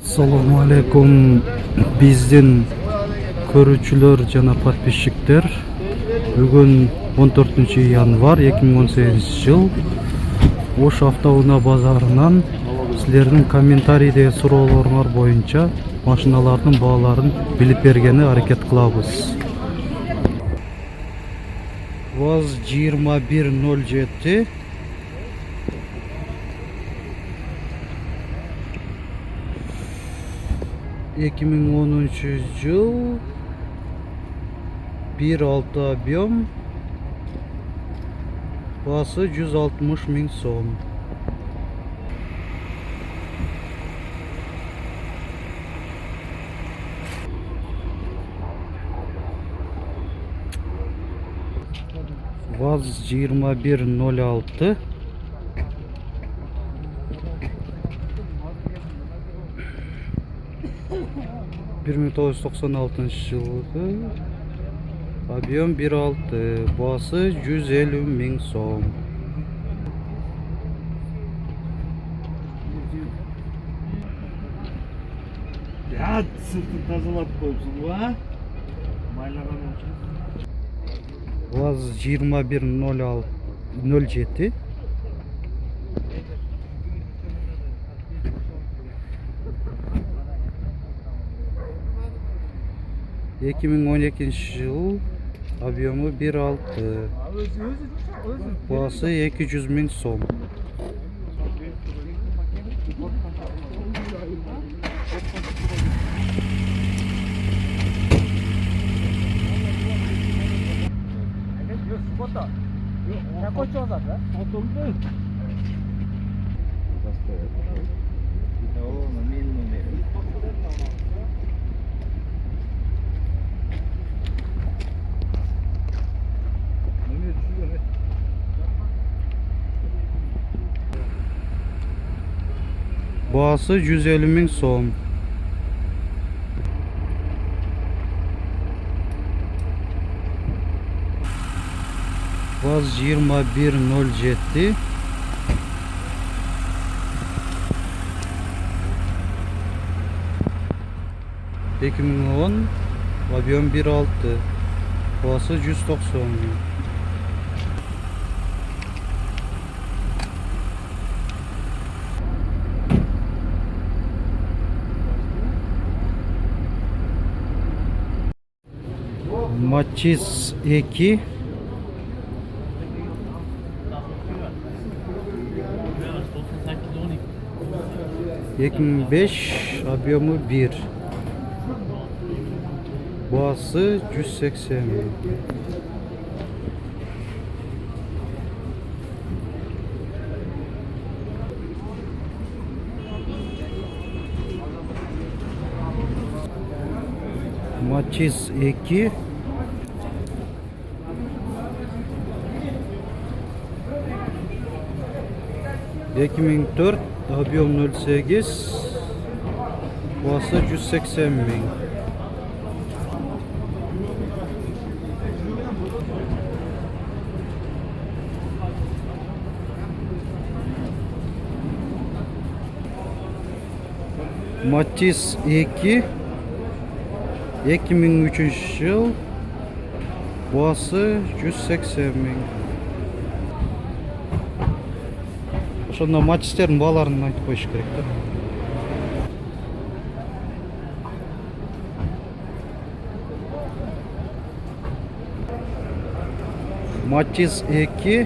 Assalamu alaikum биздин көрүүчүлөр жана подписчиктер. Бүгүн 14 январь 2018 жыл Ош автоунаа базарынан силердин комментарийдеги суроолоруңар боюнча машиналардын бааларын билип бергени аракет кылабыз. ВАЗ 2107 2010 жыл 1.6 объем, басы 160 миң сом. ВАЗ 2106 1996 жылғы, объем 1.6, басы 150 миң сом. Сыртын тазалап қойыпсың ба? Майлаған өңшін. ВАЗ 2107 2012 жыл, объемы 1.6, басы 200 миң сом. Басы 150 миң сом. ВАЗ 2107 2010, объем 1.6, басы 190 миң. Матис 2 2005, объемы 1, басы 180 миң. Матис 2 2004, объем 0.8, басы 180 миң. Матис 2 2003 жыл, басы 180 миң. Ошондо матистердин бааларын айтып коюш керек да. Матис 2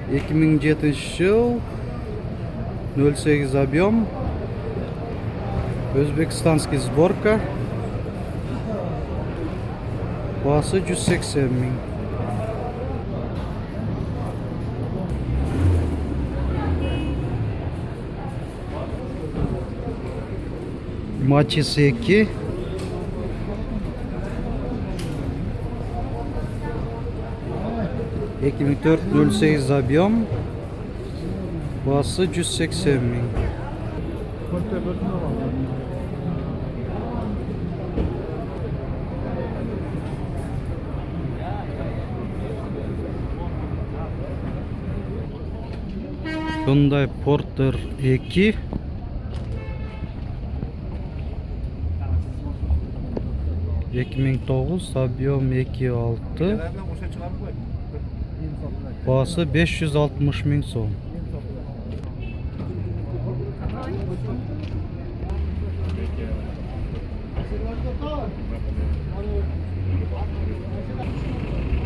2007 жыл, 0.8 объем, өзбекстанский сборка, басы 180 миң. Матис 2 2004, 0.8 объем, басы 180 миң. Hyundai Porter 2 2009, объем 2.6, бағасы 560 мың сом.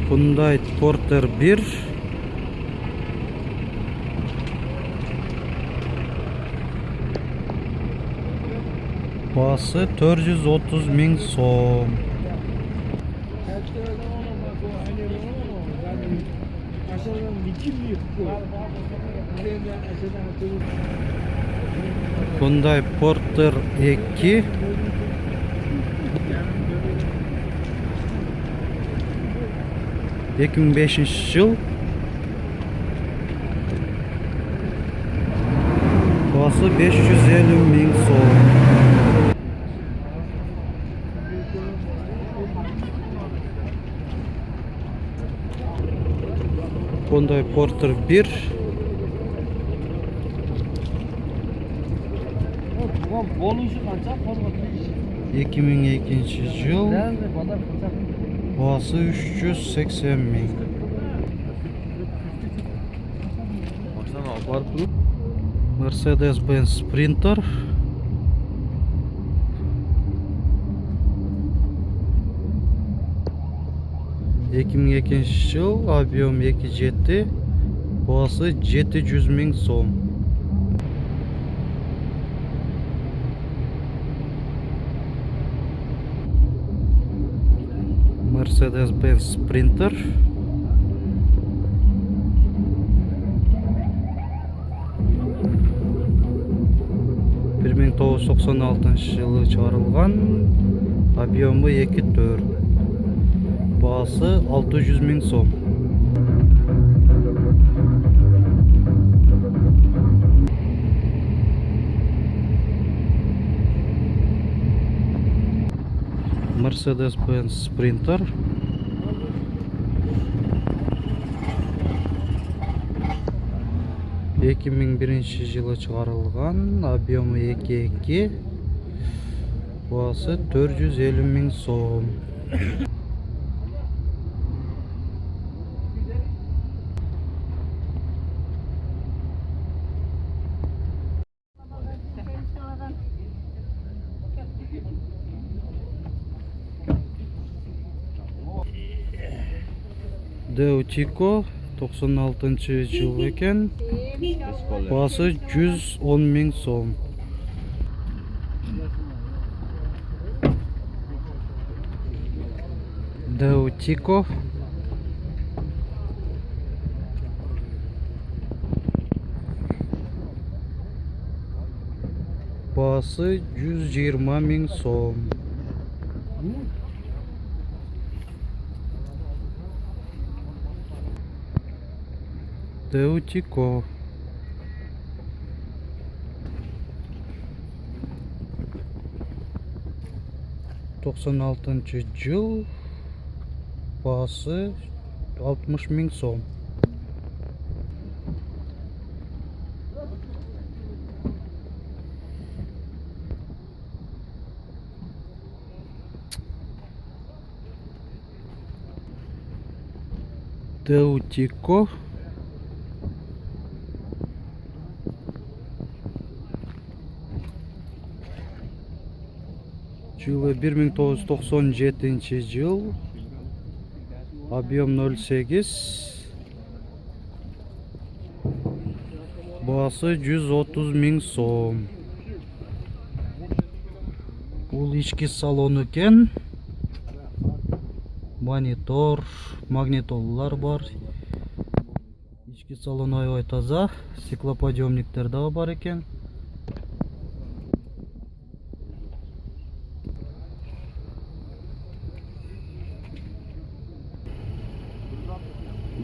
Hyundai Porter 1 бағасы 430 мың сом. Hyundai Porter 2 2005 жыл, бағасы 550 мың сом. Hyundai Porter 1 2002 жыл, бағасы 380 мың. Mercedes-Benz Sprinter 2002 жыл, объем 2.7, бағасы 700 мың сом. Mercedes-Benz Sprinter 1996 жылы шығарылған, объемы 2.4, бағасы 600 мың сом. Mercedes-Benz Sprinter 2001 жылы шығарылған, объемы 2.2, бағасы 450 мың сом. Deutico 96 жыл екен, бағасы 110 мың сом. Deutico бағасы 120 мың сом. Deutico 96 жыл, бағасы 60 мың сом. Deutico жылы 1997 жыл, объем 0.8, бағасы 130 мың сом. Бұл ішкі салон екен, монитор, магнитолалар бар. Ішкі салон аябай таза, стеклоподъемниктер да бар екен.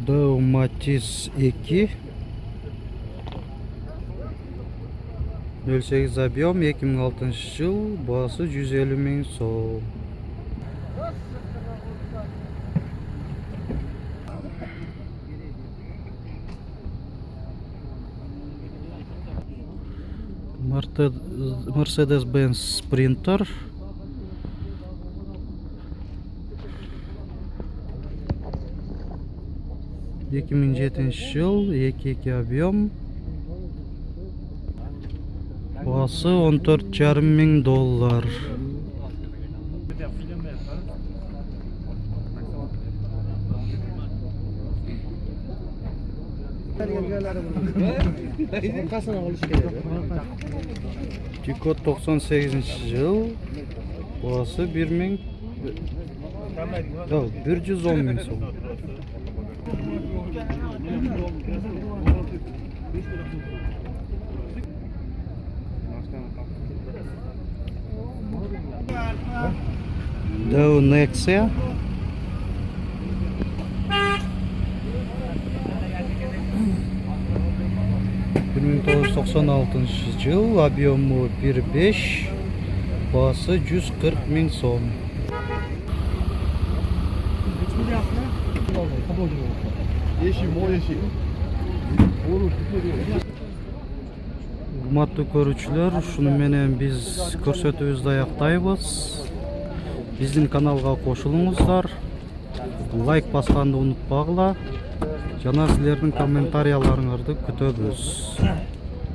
Deo Matiz 2 08 объем, 2006 жыл, бағасы 150 мың сом. Mercedes-Benz Sprinter. $2007 жыл, 2.2 объем. Бағасы $14.500. Тикот 98 жыл, бағасы 110 мың сом. Dao Nexia. $1996 жыл, объемы 1.5, бағасы 140 мың сом. Урматтуу көрүүчүлөр, ушуну менен биз көрсөтүүбүздү аяктайбыз. Биздин каналга кошулуңуздар. Лайк басканды унутпагыла. Жана силердин комментарияларыңарды күтөбүз.